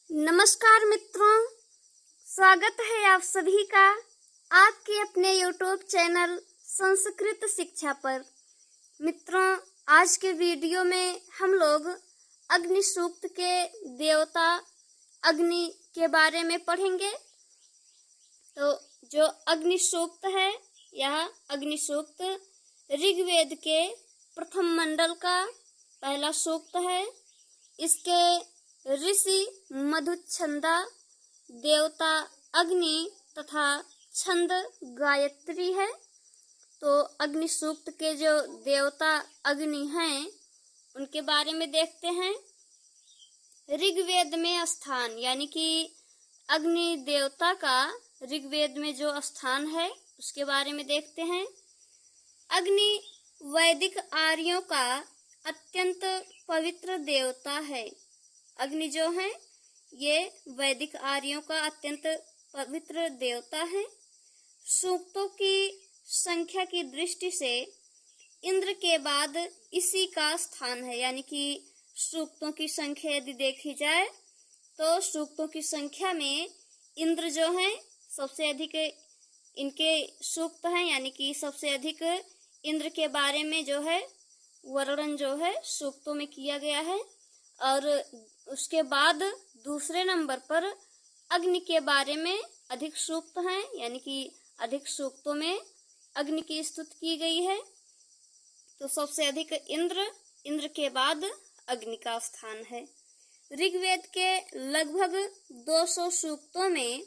नमस्कार मित्रों, स्वागत है आप सभी का आपके अपने YouTube चैनल संस्कृत शिक्षा पर। मित्रों, आज के वीडियो में हम लोग अग्नि सूक्त के देवता अग्नि के बारे में पढ़ेंगे। तो जो अग्नि सूक्त है, यह अग्नि सूक्त ऋग्वेद के प्रथम मंडल का पहला सूक्त है। इसके ऋषि मधुच्छंदा, देवता अग्नि तथा छंद गायत्री है। तो अग्नि सूक्त के जो देवता अग्नि हैं उनके बारे में देखते हैं। ऋग्वेद में स्थान, यानी कि अग्नि देवता का ऋग्वेद में जो स्थान है उसके बारे में देखते हैं। अग्नि वैदिक आर्यों का अत्यंत पवित्र देवता है। अग्नि जो है ये वैदिक आर्यों का अत्यंत पवित्र देवता है। सूक्तों की संख्या की दृष्टि से इंद्र के बाद इसी का स्थान है। यानी कि सूक्तों की संख्या यदि देखी जाए तो सूक्तों की संख्या में इंद्र जो है सबसे अधिक इनके सूक्त हैं। यानी कि सबसे अधिक इंद्र के बारे में जो है वर्णन जो है सूक्तों में किया गया है। और उसके बाद दूसरे नंबर पर अग्नि के बारे में अधिक सूक्त हैं। यानी कि अधिक सूक्तों में अग्नि की स्तुति की गई है। तो सबसे अधिक इंद्र के बाद अग्नि का स्थान है। ऋग्वेद के लगभग 200 सूक्तों में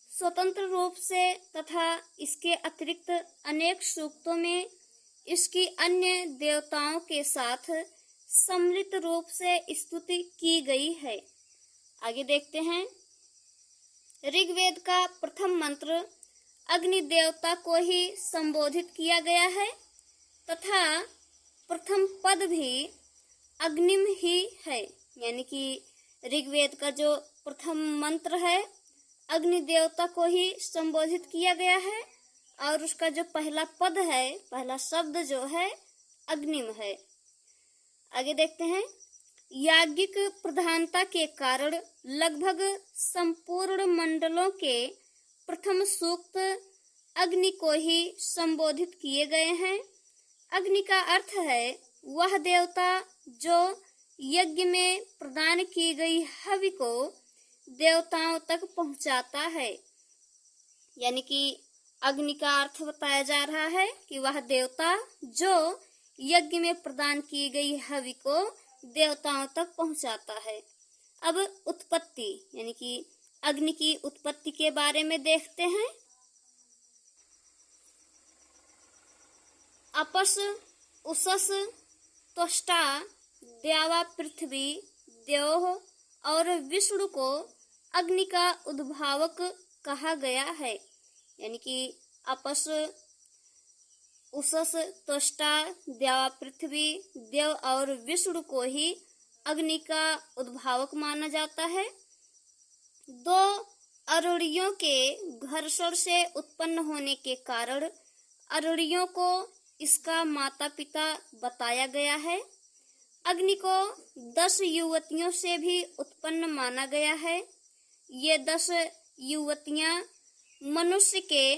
स्वतंत्र रूप से तथा इसके अतिरिक्त अनेक सूक्तों में इसकी अन्य देवताओं के साथ सम्मिलित रूप से स्तुति की गई है। आगे देखते हैं। ऋग्वेद का प्रथम मंत्र अग्नि देवता को ही संबोधित किया गया है तथा प्रथम पद भी अग्निम ही है। यानी कि ऋग्वेद का जो प्रथम मंत्र है अग्नि देवता को ही संबोधित किया गया है और उसका जो पहला पद है, पहला शब्द जो है अग्निम है। आगे देखते हैं। याज्ञिक प्रधानता के कारण लगभग संपूर्ण मंडलों के प्रथम सूक्त अग्नि को ही संबोधित किए गए हैं। अग्नि का अर्थ है वह देवता जो यज्ञ में प्रदान की गई हवि को देवताओं तक पहुंचाता है। यानी कि अग्नि का अर्थ बताया जा रहा है कि वह देवता जो यज्ञ में प्रदान की गई हवि को देवताओं तक पहुंचाता है। अब उत्पत्ति, यानी कि अग्नि की उत्पत्ति के बारे में देखते हैं। अपस, उषस, त्वष्टा, द्यावा पृथ्वी, द्योः और विष्णु को अग्नि का उद्भावक कहा गया है। यानी कि अपस, उषस, त्वष्टा, द्यावा पृथ्वी, देव और विष्णु को ही अग्नि का उद्भावक माना जाता है। दो अरुणियों के घर्षण से उत्पन्न होने के कारण अरुणियों को इसका माता पिता बताया गया है। अग्नि को 10 युवतियों से भी उत्पन्न माना गया है। ये 10 युवतियां मनुष्य के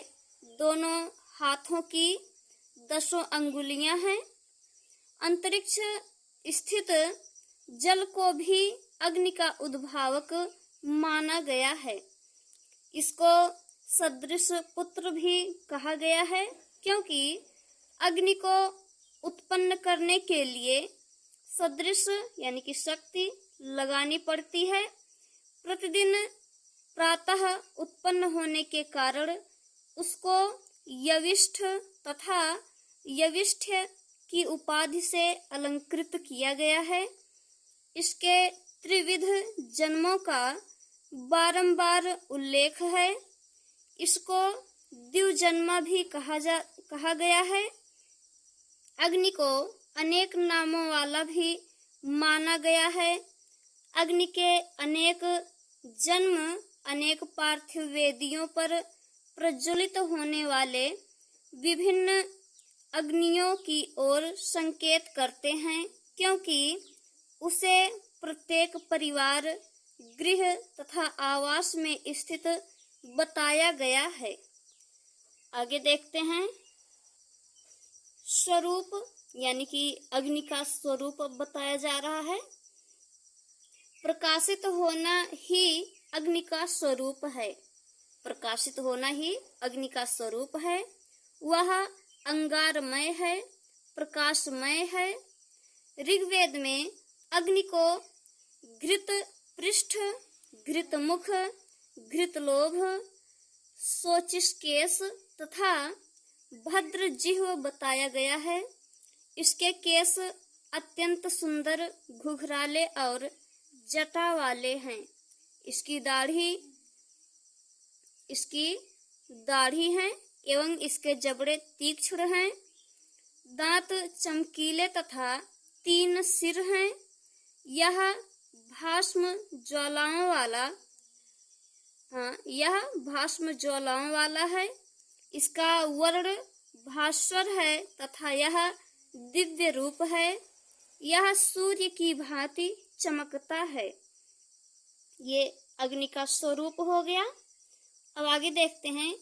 दोनों हाथों की 10 अंगुलियां हैं। अंतरिक्ष स्थित जल को भी अग्नि का उद्भावक माना गया है। इसको सदृश पुत्र भी कहा गया है क्योंकि अग्नि को उत्पन्न करने के लिए सदृश यानी कि शक्ति लगानी पड़ती है। प्रतिदिन प्रातः उत्पन्न होने के कारण उसको यविष्ठ तथा यविष्ठ्य की उपाधि से अलंकृत किया गया है। इसके त्रिविध जन्मों का बारंबार उल्लेख है। इसको द्विजन्मा भी कहा गया है। अग्नि को अनेक नामों वाला भी माना गया है। अग्नि के अनेक जन्म अनेक पार्थिव वेदियों पर प्रज्वलित होने वाले विभिन्न अग्नियों की ओर संकेत करते हैं, क्योंकि उसे प्रत्येक परिवार गृह तथा आवास में स्थित बताया गया है। आगे देखते हैं। स्वरूप यानी कि अग्नि का स्वरूप बताया जा रहा है। प्रकाशित होना ही अग्नि का स्वरूप है। प्रकाशित होना ही अग्नि का स्वरूप है। वह अंगारमय है, प्रकाशमय है। ऋग्वेद में अग्नि को घृत पृष्ठ, घृत मुख, घृत लोभ, शोचिष्केश तथा भद्र जिह्व बताया गया है। इसके केश अत्यंत सुंदर, घुघराले और जटा वाले हैं। इसकी दाढ़ी है एवं इसके जबड़े तीक्ष्ण हैं। दांत चमकीले तथा 3 सिर हैं। यह भस्म ज्वालाओं वाला है। इसका वर्ण भास्वर है तथा यह दिव्य रूप है। यह सूर्य की भांति चमकता है। ये अग्नि का स्वरूप हो गया। अब आगे देखते हैं।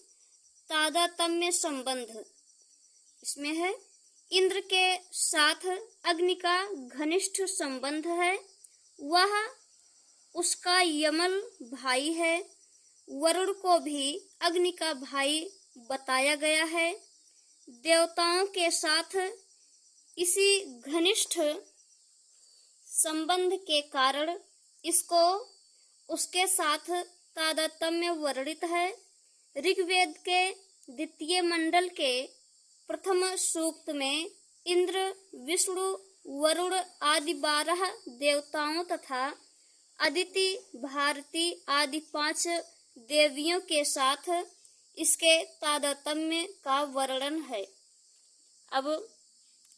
तादात्म्य संबंध इसमें है। इंद्र के साथ अग्नि का घनिष्ठ संबंध है। वह उसका यमल भाई है। वरुण को भी अग्नि का भाई बताया गया है। देवताओं के साथ इसी घनिष्ठ संबंध के कारण इसको उसके साथ तादात्म्य वर्णित है। ऋग्वेद के द्वितीय मंडल के प्रथम सूक्त में इंद्र, विष्णु, वरुण आदि 12 देवताओं तथा अदिति, भारती आदि 5 देवियों के साथ इसके तादात्म्य का वर्णन है। अब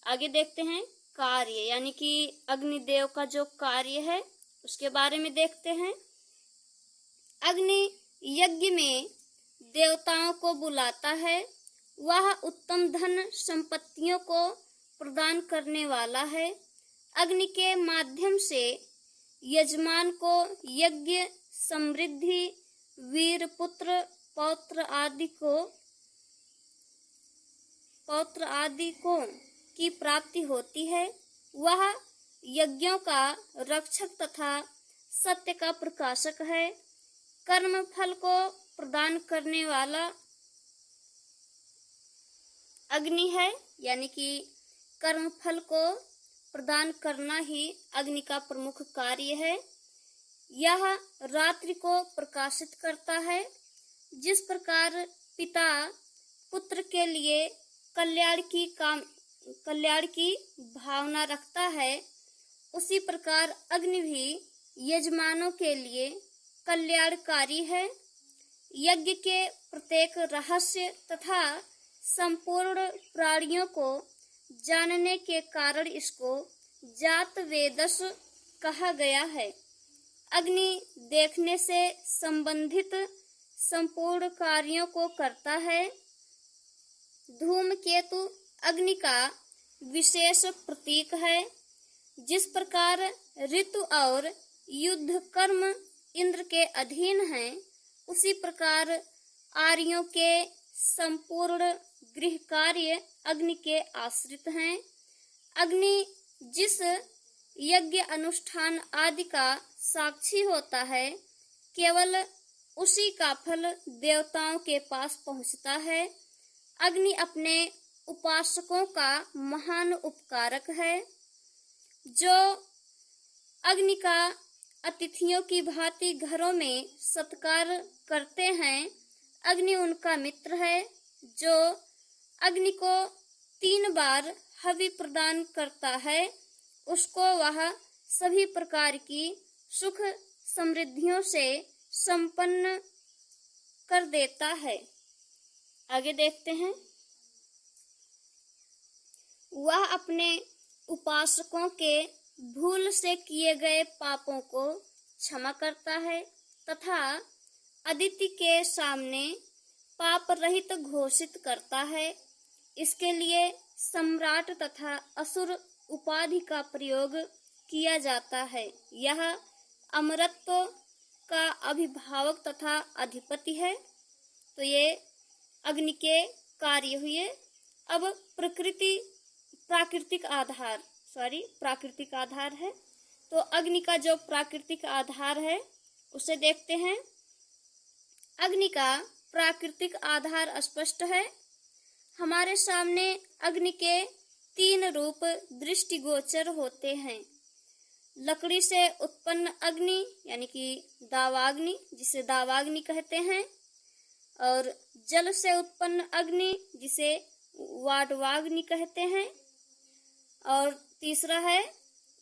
आगे देखते हैं कार्य यानी कि अग्निदेव का जो कार्य है उसके बारे में देखते हैं। अग्नि यज्ञ में देवताओं को बुलाता है। वह उत्तम धन संपत्तियों को प्रदान करने वाला है। अग्नि के माध्यम से यजमान को यज्ञ, समृद्धि, वीर पुत्र, पौत्र आदि को की प्राप्ति होती है। वह यज्ञों का रक्षक तथा सत्य का प्रकाशक है। कर्म फल को प्रदान करने वाला अग्नि है, यानी कि कर्म फल को प्रदान करना ही अग्नि का प्रमुख कार्य है। यह रात्रि को प्रकाशित करता है। जिस प्रकार पिता पुत्र के लिए कल्याण की भावना रखता है, उसी प्रकार अग्नि भी यजमानों के लिए कल्याणकारी है। यज्ञ के प्रत्येक रहस्य तथा संपूर्ण प्राणियों को जानने के कारण इसको जात वेदस कहा गया है। अग्नि देखने से संबंधित संपूर्ण कार्यों को करता है। धूमकेतु अग्नि का विशेष प्रतीक है। जिस प्रकार ऋतु और युद्ध कर्म इंद्र के अधीन हैं, उसी प्रकार आर्यों के संपूर्ण गृह कार्य अग्नि के आश्रित हैं। अग्नि जिस यज्ञ अनुष्ठान आदि का साक्षी होता है, केवल उसी का फल देवताओं के पास पहुंचता है। अग्नि अपने उपासकों का महान उपकारक है। जो अग्नि का अतिथियों की भांति घरों में सत्कार करते हैं, अग्नि उनका मित्र है। जो अग्नि को 3 बार हवि प्रदान करता है, उसको वह सभी प्रकार की सुख समृद्धियों से संपन्न कर देता है। आगे देखते हैं। वह अपने उपासकों के भूल से किए गए पापों को क्षमा करता है तथा अदिति के सामने पाप रहित घोषित करता है। इसके लिए सम्राट तथा असुर उपाधि का प्रयोग किया जाता है। यह अमरत्व का अभिभावक तथा अधिपति है। तो ये अग्नि के कार्य हुए। अब प्राकृतिक आधार है। तो अग्नि का जो प्राकृतिक आधार है उसे देखते हैं। अग्नि का प्राकृतिक आधार स्पष्ट है। हमारे सामने अग्नि के 3 रूप दृष्टिगोचर होते हैं। लकड़ी से उत्पन्न अग्नि यानी कि दावाग्नि, जिसे दावाग्नि कहते हैं, और जल से उत्पन्न अग्नि जिसे वाडवाग्नि कहते हैं, और तीसरा है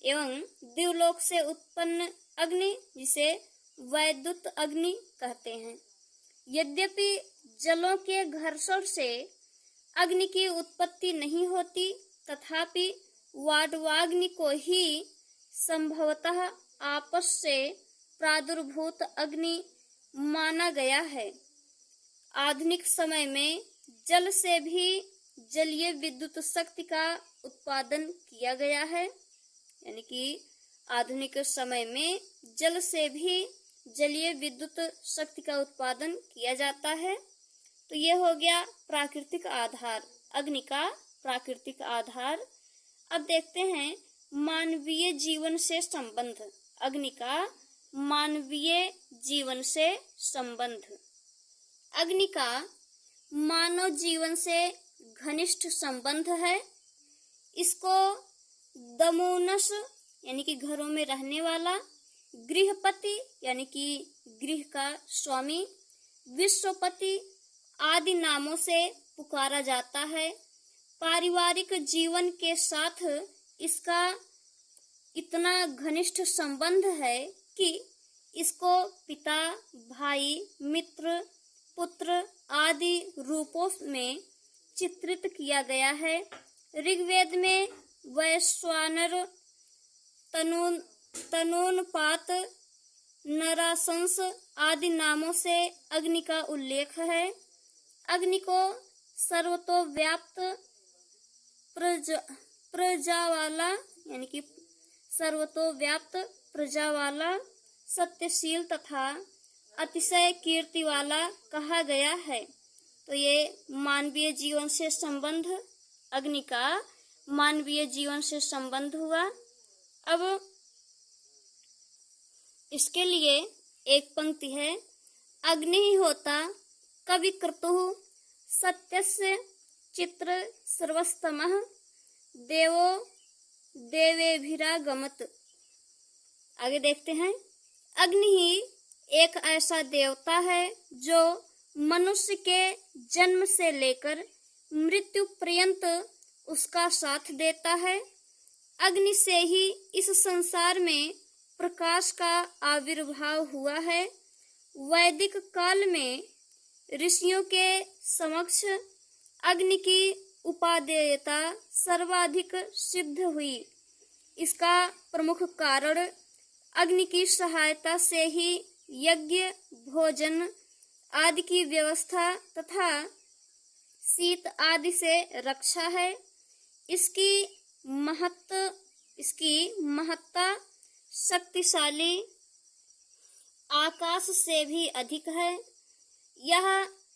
एवं दिवलोक से उत्पन्न अग्नि जिसे वैद्युत अग्नि कहते हैं। यद्यपि जलों के घर्षण से अग्नि की उत्पत्ति नहीं होती, तथापि वाडवाग्नि को ही संभवतः आपस से प्रादुर्भूत अग्नि माना गया है। आधुनिक समय में जल से भी जलीय विद्युत शक्ति का उत्पादन किया गया है। यानी कि आधुनिक समय में जल से भी जलीय विद्युत शक्ति का उत्पादन किया जाता है। तो ये हो गया प्राकृतिक आधार, अग्नि का प्राकृतिक आधार। अब देखते हैं मानवीय जीवन से संबंध, अग्नि का मानवीय जीवन से संबंध। अग्नि का मानव जीवन से घनिष्ठ संबंध है। इसको दमोनस यानी कि घरों में रहने वाला, गृहपति यानी कि गृह का स्वामी, विश्वपति आदि नामों से पुकारा जाता है। पारिवारिक जीवन के साथ इसका इतना घनिष्ठ संबंध है कि इसको पिता, भाई, मित्र, पुत्र आदि रूपों में चित्रित किया गया है। ऋग्वेद में वैश्वानर, तनोनुपात, नराशंस आदि नामों से अग्नि का उल्लेख है। अग्नि को सर्वतोव्याप्त, प्रजावाला यानी कि सर्वतोव्याप्त, प्रजावाला, सत्यशील तथा अतिशय कीर्ति वाला कहा गया है। तो ये मानवीय जीवन से संबंध, अग्नि का मानवीय जीवन से संबंध हुआ। अब इसके लिए एक पंक्ति है, अग्नि ही होता कवि क्रतुः सत्यस्य चित्र सर्वस्तमः देवो देवेभिरागमत्। आगे देखते हैं, अग्नि ही एक ऐसा देवता है जो मनुष्य के जन्म से लेकर मृत्यु पर्यंत उसका साथ देता है। अग्नि से ही इस संसार में प्रकाश का आविर्भाव हुआ है। वैदिक काल में ऋषियों के समक्ष अग्नि की उपादेयता सर्वाधिक सिद्ध हुई। इसका प्रमुख कारण अग्नि की सहायता से ही यज्ञ, भोजन आदि की व्यवस्था तथा शीत आदि से रक्षा है। इसकी महत्ता शक्तिशाली आकाश से भी अधिक है। यह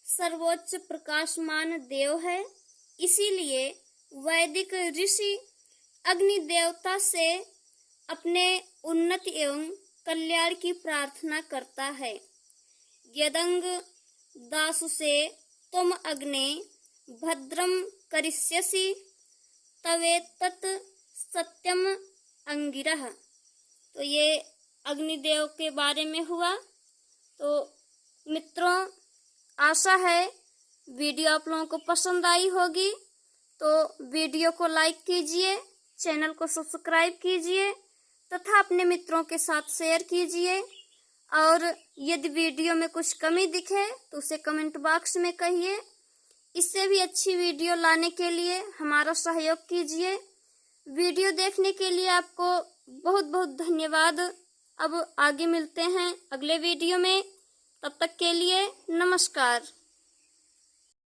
सर्वोच्च प्रकाशमान देव है। इसीलिए वैदिक ऋषि अग्नि देवता से अपने उन्नति एवं कल्याण की प्रार्थना करता है। यदंग दासु से तुम अग्ने भद्रम करिष्यसि तवेतत् सत्यम अंगिरः। तो ये अग्निदेव के बारे में हुआ। तो मित्रों, आशा है वीडियो आप लोगों को पसंद आई होगी। तो वीडियो को लाइक कीजिए, चैनल को सब्सक्राइब कीजिए तथा अपने मित्रों के साथ शेयर कीजिए। और यदि वीडियो में कुछ कमी दिखे तो उसे कमेंट बॉक्स में कहिए। इससे भी अच्छी वीडियो लाने के लिए हमारा सहयोग कीजिए। वीडियो देखने के लिए आपको बहुत बहुत धन्यवाद। अब आगे मिलते हैं अगले वीडियो में। तब तक के लिए नमस्कार।